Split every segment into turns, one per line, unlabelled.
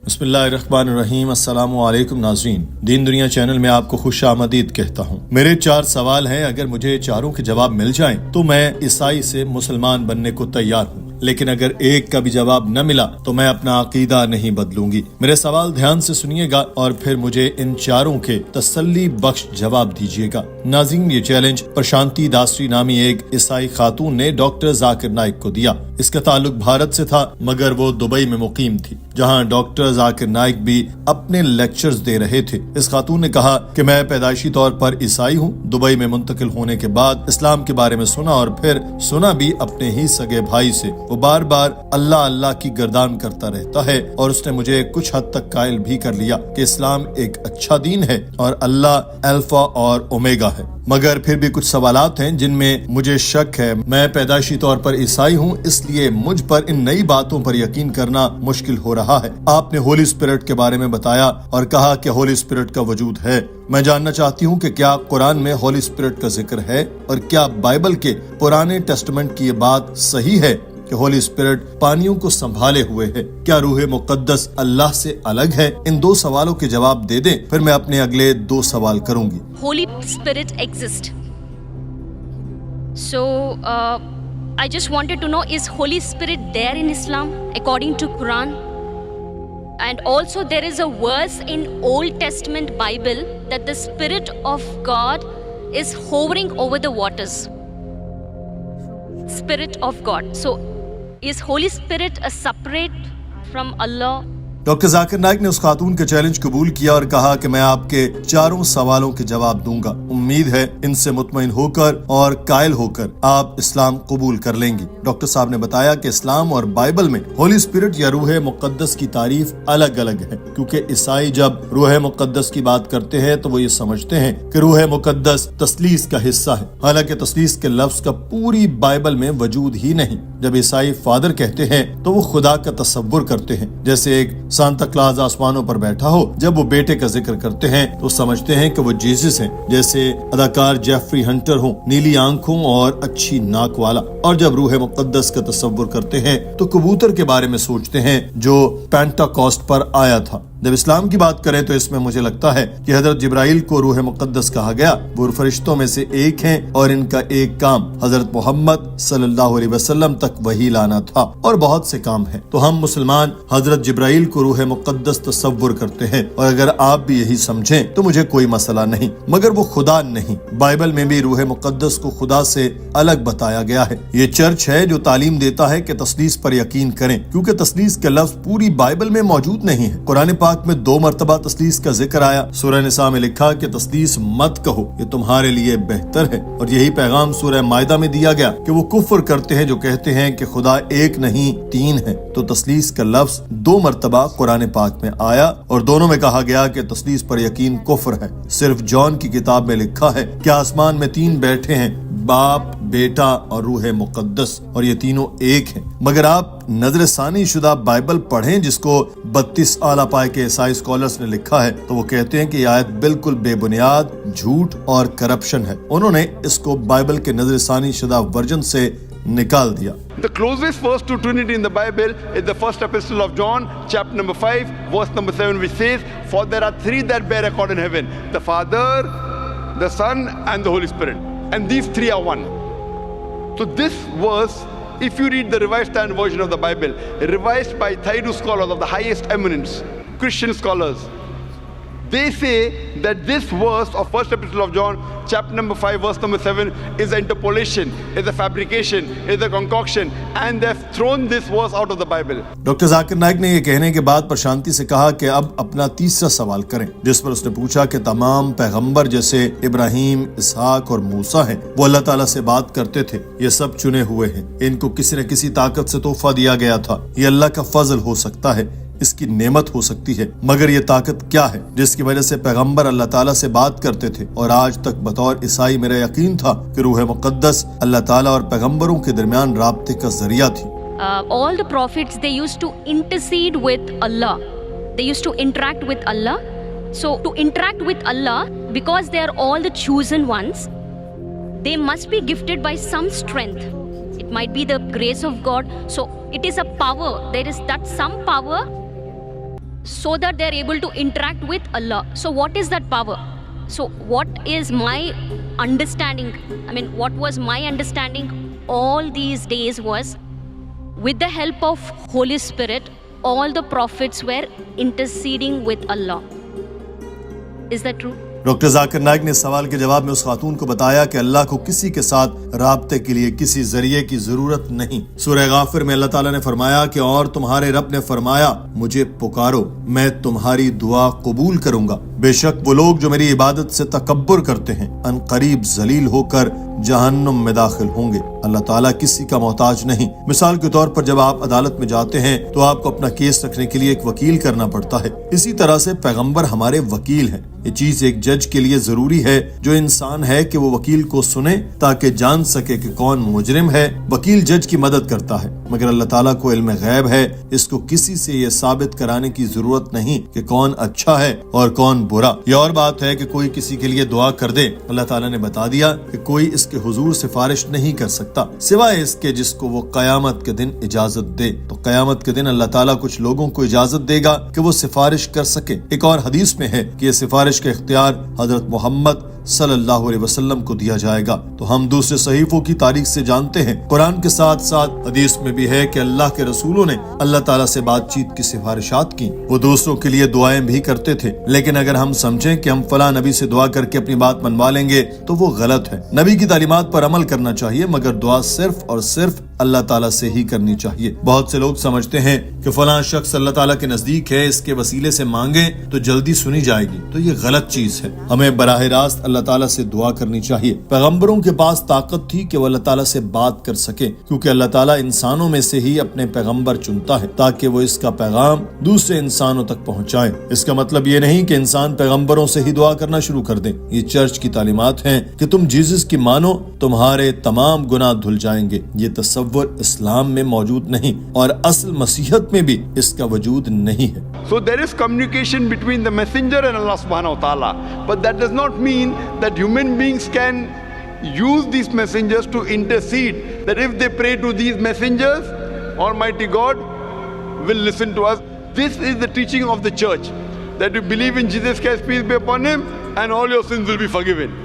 बिस्मिल्लाहिर्रहमानिर्रहीम। अस्सलामु अलैकुम नाज़रीन, दीन दुनिया चैनल में आपको खुश आमदीद कहता हूँ। मेरे 4 सवाल हैं, अगर मुझे चारों के जवाब मिल जाएं तो मैं ईसाई से मुसलमान बनने को तैयार हूँ, लेकिन अगर एक का भी जवाब न मिला तो मैं अपना अकीदा नहीं बदलूंगी। मेरे सवाल ध्यान से सुनिएगा और फिर मुझे इन चारों के तसल्ली बख्श जवाब दीजिएगा। नाज़रीन, ये चैलेंज प्रशांति दासरी नामी एक ईसाई खातून ने डॉक्टर जाकिर नाइक को दिया। इसका ताल्लुक भारत से था, मगर वो दुबई में मुकीम थी, जहां डॉक्टर जाकिर नाइक भी अपने लेक्चर्स दे रहे थे। इस खातून ने कहा कि मैं पैदाइशी तौर पर ईसाई हूँ। दुबई में मुंतकिल होने के बाद इस्लाम के बारे में सुना और फिर सुना भी अपने ही सगे भाई से। वो बार बार अल्लाह अल्लाह की गर्दान करता रहता है और उसने मुझे कुछ हद तक कायल भी कर लिया कि इस्लाम एक अच्छा दीन है और अल्लाह अल्फा और ओमेगा है। मगर फिर भी कुछ सवालात हैं जिनमें मुझे शक है। मैं पैदाइशी तौर पर ईसाई हूँ, इसलिए मुझ पर इन नई बातों पर यकीन करना मुश्किल हो रहा है। आपने होली स्पिरिट के बारे में बताया और कहा कि होली स्पिरिट का वजूद है। मैं जानना चाहती हूँ कि क्या कुरान में होली स्पिरिट का जिक्र है और क्या बाइबल के पुराने टेस्टामेंट की ये बात सही है कि होली स्पिरिट पानियों को संभाले हुए है? क्या रूह मुकद्दस अल्लाह से अलग है? इन 2 सवालों के जवाब दे दें, फिर मैं अपने अगले 2 सवाल करूंगी।
Holy Spirit exists. So, I just wanted to know, is Holy Spirit there in Islam according to Quran? And also there is a verse in Old Testament Bible that the Spirit of God is hovering over the waters. Spirit of God. So, is Holy Spirit a separate from Allah?
Doctor Zakir Naik ने उस खातून के challenge कबूल किया और कहा कि मैं आपके चारों सवालों के जवाब दूंगा। उम्मीद है इनसे मुतमईन होकर और कायल होकर आप इस्लाम कबूल कर लेंगी। डॉक्टर साहब ने बताया कि इस्लाम और बाइबल में होली स्पिरिट या रूह मुकद्दस की तारीफ अलग अलग है, क्योंकि ईसाई जब रूह मुकद्दस की बात करते हैं तो वो ये समझते हैं कि रूह मुकद्दस तस्लीस का हिस्सा है, हालांकि तस्लीस के लफ्ज का पूरी बाइबल में वजूद ही नहीं। जब ईसाई फादर कहते हैं तो वो खुदा का तसव्वुर करते हैं, जैसे एक सांता क्लॉज आसमानों पर बैठा हो। जब वो बेटे का जिक्र करते हैं तो समझते हैं कि वो जीसस हैं, जैसे अदाकार जेफरी हंटर हो, नीली आंखों और अच्छी नाक वाला। और जब रूह मुकद्दस का तसव्वुर करते हैं तो कबूतर के बारे में सोचते हैं जो पेंटाकॉस्ट पर आया था। जब इस्लाम की बात करें तो इसमें मुझे लगता है कि हजरत जिब्राइल को रूह मुकद्दस कहा गया। वो फरिश्तों में से एक हैं और इनका एक काम हजरत मोहम्मद सल्लल्लाहु अलैहि वसल्लम तक वही लाना था और बहुत से काम हैं। तो हम मुसलमान हजरत जिब्राइल को रूह मुकद्दस तसव्वुर करते हैं और अगर आप भी यही समझें तो मुझे कोई मसला नहीं, मगर वो खुदा नहीं। बाइबल में भी रूह मुकद्दस को खुदा से अलग बताया गया है। ये चर्च है जो तालीम देता है कि तस्लीस पर यकीन करें, क्योंकि तस्लीस के लफ्ज पूरी बाइबल में मौजूद नहीं है। कुरान पाक में 2 मरतबा तस्लीस का जिक्र आया। सूरह निसा में लिखा कि तस्लीस मत कहो, ये तुम्हारे लिए बेहतर है। और यही पैगाम सूरह मायदा में दिया गया कि वो कुफ्र करते हैं जो कहते हैं कि खुदा एक नहीं 3 है। तो तस्लीस का लफ्ज 2 मरतबा कुरान पाक में आया और दोनों में कहा गया कि तस्लीस पर यकीन कुफ्र है। सिर्फ जॉन की किताब में लिखा है कि आसमान में 3 बैठे हैं, बाप, बेटा और रूह मुकद्दस, और ये तीनों एक हैं। मगर आप नजरसानी शुदा बाइबल पढ़ें जिसको 32 आला पाए के ईसाई स्कॉलर्स ने लिखा है, तो वो कहते हैं कि ये आयत बिल्कुल बेबुनियाद, झूठ और करप्शन है। उन्होंने इसको बाइबल के नजरसानी शुदा वर्जन से निकाल दिया।
The closest verse to Trinity in the Bible is the first epistle of John, chapter number 5, verse number 7, which says, "For there are 3 that bear record in heaven: the Father, the Son, and the Holy Spirit. And these 3 are one." So this verse, if you read the Revised Standard Version of the Bible, revised by Thayru scholars of the highest eminence, Christian scholars, they say that this verse of first epistle of John, chapter number 5, verse number 7, is an interpolation, is a fabrication, is a concoction, and they've thrown this verse out of the Bible.
Doctor Zakir Naik ने ये कहने के बाद प्रशांति से कहा कि अब अपना तीसरा सवाल करें, जिस पर उसने पूछा कि तमाम पैगंबर जैसे इब्राहिम, इसहाक और मूसा हैं, वो अल्लाह ताला से बात करते थे। ये सब चुने हुए हैं, इनको किसी न किसी ताकत से तोहफा दिया गया था। ये अल्लाह का फजल हो सकता है, इसकी नेमत हो सकती है, मगर ये ताकत क्या है जिसकी वजह से पैगंबर अल्लाह ताला से बात करते थे? और आज तक बतौर ईसाई मेरा यकीन था कि रूह मुकद्दस अल्लाह ताला और पैगंबरों के दरमियान राब्ते का जरिया थी।
All the prophets, they used to intercede with Allah. They used to interact with Allah. So to interact with Allah, because they are all the chosen ones, they must be gifted by some strength. it might be the grace of God. So it is a power. There is that some power so that they are able to interact with Allah. So what is that power? So what is my understanding? I mean, what was my understanding all these days was, with the help of Holy Spirit, all the prophets were interceding with Allah. Is that true?
Doctor Zakir Naik ने इस सवाल के जवाब में उस खातून को बताया कि अल्लाह को किसी के साथ राब्ते के लिए किसी जरिए की जरूरत नहीं। सूरह गाफिर में अल्लाह ताला ने फरमाया कि और तुम्हारे रब ने फरमाया, मुझे पुकारो, मैं तुम्हारी दुआ कबूल करूंगा। बेशक वो लोग जो मेरी इबादत से तकब्बुर करते हैं अनकरीब जलील होकर जहन्नुम में दाखिल होंगे। अल्लाह ताला किसी का मोहताज नहीं। मिसाल के तौर पर जब आप अदालत में जाते हैं तो आपको अपना केस रखने के लिए एक वकील करना पड़ता है। इसी तरह से पैगंबर हमारे वकील हैं। ये चीज एक जज के लिए जरूरी है जो इंसान है कि वो वकील को सुने ताकि जान सके कि कौन मुजरिम है। वकील जज की मदद करता है, मगर अल्लाह ताला को इल्म गैब है। इसको किसी से ये साबित कराने की जरूरत नहीं कि कौन अच्छा है और कौन बुरा। ये और बात है कि कोई किसी के लिए दुआ कर दे, अल्लाह ताला ने बता दिया कि कोई इसके हुजूर सिफारिश नहीं कर सकता सिवाय इसके जिसको वो कयामत के दिन इजाजत दे। तो कयामत के दिन अल्लाह ताला कुछ लोगों को इजाजत देगा कि वो सिफारिश कर सके। एक और हदीस में है कि ये सिफारिश का इख्तियार हजरत मोहम्मद सल्लल्लाहु अलैहि वसल्लम को दिया जाएगा। तो हम दूसरे सहीफों की तारीख से जानते हैं, कुरान के साथ साथ हदीस में भी है कि अल्लाह के रसूलों ने अल्लाह ताला से बातचीत की सिफारिशात की। वो दूसरों के लिए दुआएं भी करते थे, लेकिन अगर हम समझें कि हम फला नबी से दुआ करके अपनी बात मनवा लेंगे तो वो गलत है। नबी की तालीमात पर अमल करना चाहिए, मगर दुआ सिर्फ और सिर्फ अल्लाह ताला से ही करनी चाहिए। बहुत से लोग समझते हैं कि फलां शख्स अल्लाह ताला के नजदीक है, इसके वसीले से मांगे तो जल्दी सुनी जाएगी। तो ये गलत चीज है। हमें बराह रास्त अल्लाह ताला से दुआ करनी चाहिए। पैगंबरों के पास ताकत थी कि वो अल्लाह ताला से बात कर सके, क्योंकि अल्लाह ताला इंसानों में से ही अपने पैगंबर चुनता है ताकि वो इसका पैगाम दूसरे इंसानों तक पहुँचाए। इसका मतलब ये नहीं कि इंसान पैगंबरों से ही दुआ करना शुरू कर दे। ये चर्च की तालीमात हैं कि तुम जीसस की मानो, तुम्हारे तमाम गुनाह धुल जाएंगे। ये तसव्वुर इस्लाम में मौजूद नहीं और असल मसीहत में भी इसका वजूद नहीं है।
So there is communication between the messenger and Allah subhanahu wa ta'ala. But that does not mean that human beings can use these messengers to intercede. That if they pray to these messengers, Almighty God will listen to us. This is the teaching of the church. That you believe in Jesus Christ, peace be upon him, and all your sins will be forgiven.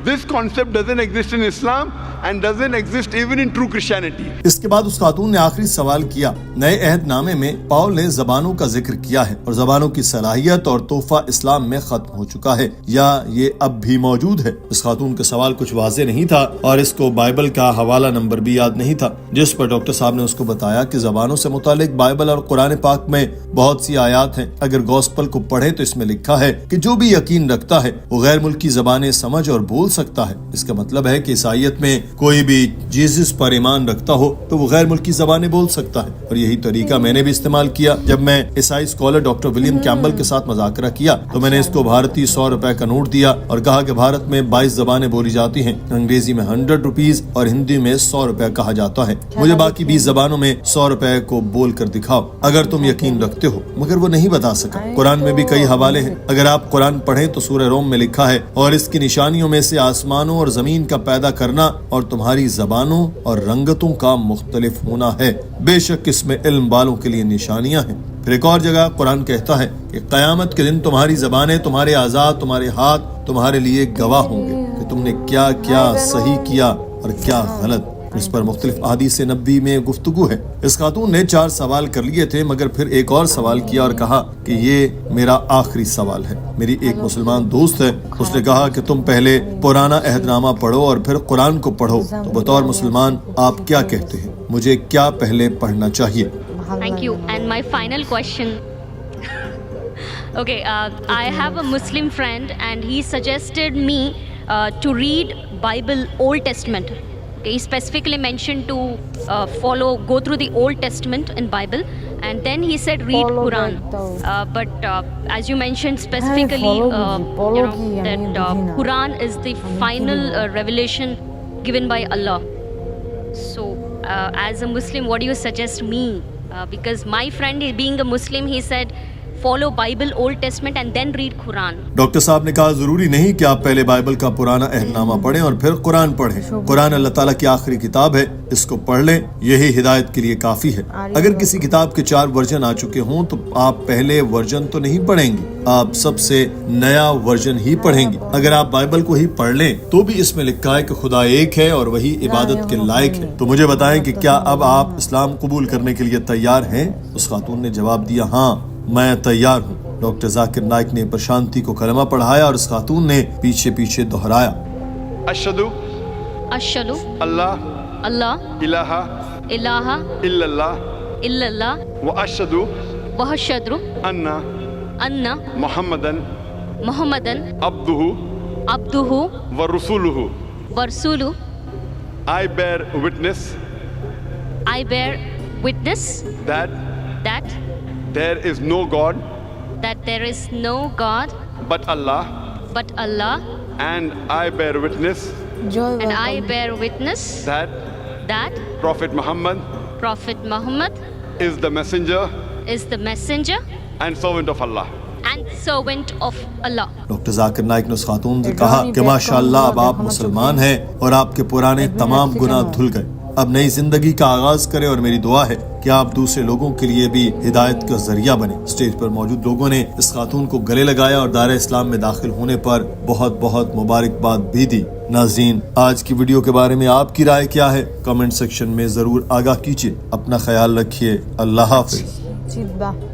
This concept doesn't exist in Islam and doesn't exist even in true Christianity.
इसके बाद उस खातून ने आखिरी सवाल किया। नए अहदनामे में पौल ने जबानों का जिक्र किया है और जबानों की सलाहियत और तोहफा इस्लाम में खत्म हो चुका है, या ये अब भी मौजूद है? इस खातून का सवाल कुछ वाज़ेह नहीं था और इसको बाइबल का हवाला नंबर भी याद नहीं था, जिस पर डॉक्टर साहब ने उसको बताया कि जबानों से मुतालिक बाइबल और कुरान पाक में बहुत सी आयात हैं। अगर गॉस्पल को पढ़े तो इसमें लिखा है कि जो भी यकीन रखता है वो गैर मुल्की जबानें समझ और बोल सकता है। इसका मतलब है कि ईसाईयत में कोई भी जीसस पर ईमान रखता हो तो वो गैर मुल्की जबानें बोल सकता है। और यही तरीका मैंने भी इस्तेमाल किया। जब मैं ईसाई स्कॉलर डॉक्टर विलियम कैम्बल के साथ मजाकरा किया तो मैंने इसको भारतीय 100 रुपए का नोट दिया और कहा कि भारत में 22 जबानें बोली जाती हैं। अंग्रेजी में 100 रुपीज और हिंदी में 100 रुपए कहा जाता है। मुझे बाकी 20 जबानों में 100 रुपए को बोल कर दिखाओ अगर तुम यकीन रखते हो। मगर वो नहीं बता सका। कुरान में भी कई हवाले हैं। अगर आप कुरान पढ़ें तो सूरह रोम में लिखा है, और इसकी निशानियों में से आसमानों और जमीन का पैदा करना और तुम्हारी जबानों और रंगतों का मुख्तलिफ होना है। बेशक इसमें इल्म वालों के लिए निशानियां हैं। फिर एक और जगह कुरान कहता है कि क़यामत के दिन तुम्हारी जबानें, तुम्हारे आज़ाद, तुम्हारे हाथ तुम्हारे लिए गवाह होंगे कि तुमने क्या क्या सही किया और क्या गलत। इस पर मुख्तलिफ अहादीस नबी में गुफ्तगू है। इस खातून ने 4 सवाल कर लिए थे, मगर फिर एक और सवाल किया और कहा कि ये मेरा आखिरी सवाल है। मेरी एक मुसलमान दोस्त है, उसने कहा कि तुम पहले पुराना अहदनामा पढ़ो और फिर कुरान को पढ़ो, तो बतौर मुसलमान आप क्या कहते हैं, मुझे क्या पहले पढ़ना चाहिए?
Thank you. And my final question. Okay, I have a Muslim friend and he suggested me to read Bible Old Testament. Okay, he specifically mentioned to go through the Old Testament in Bible, and then he said read Quran. But as you mentioned specifically, that Quran is the final revelation given by Allah. So, as a Muslim, what do you suggest me? Because my friend, being a Muslim, he said follow Bible, Old Testament, and then read Quran.
Doctor साहब ने कहा जरूरी नहीं कि आप पहले Bible का पुराना अहदनामा पढ़ें और फिर कुरान पढ़ें। कुरान अल्लाह ताला की आखिरी किताब है, इसको पढ़ लें, यही हिदायत के लिए काफी है। अगर किसी किताब के 4 वर्जन आ चुके हों तो आप पहले वर्जन तो नहीं पढ़ेंगे, आप सबसे नया वर्जन ही पढ़ेंगे। अगर आप बाइबल को ही पढ़ लें तो भी इसमें लिखा है कि खुदा एक है और वही इबादत के लायक है। तो मुझे बताएं कि क्या अब आप इस्लाम कबूल करने के लिए तैयार हैं? उस खातून ने जवाब दिया, हाँ मैं तैयार हूँ। डॉक्टर जाकिर नाइक ने प्रशांति को कलमा पढ़ाया और उस खातून ने पीछे पीछे दोहराया,
अशहदु
Ashhadu
अल्लाह
Allah
इलाहा
ilaha
इल्लल्लाह
illallah
व अशहदु
wa ashhadu
अन्ना
anna
मुहम्मदन
Muhammadan
अब्दुहु
abduhu
व रसूलुहु।
wa rasuluhu.
I bear witness
I bear witness
that
that
there is no God
there is no God
but Allah,
but Allah,
and I bear witness
and I bear witness that
Prophet Muhammad
Prophet Muhammad
is the messenger
is the messenger
and servant of Allah.
and servant of Allah.
Doctor Zakir Naik ने उस खातून से कहा कि माशाअल्लाह अब आप मुसलमान हैं और आपके पुराने तमाम गुनाह धुल गए। अब नई जिंदगी का आगाज करें और मेरी दुआ है कि आप दूसरे लोगों के लिए भी हिदायत का जरिया बने। स्टेज पर मौजूद लोगों ने इस खातून को गले लगाया और दायरा इस्लाम में दाखिल होने पर बहुत बहुत मुबारकबाद भी दी। नाज़रीन, आज की वीडियो के बारे में आपकी राय क्या है? कमेंट सेक्शन में जरूर आगाह कीजिए। अपना ख्याल रखिए। अल्लाह हाफिज।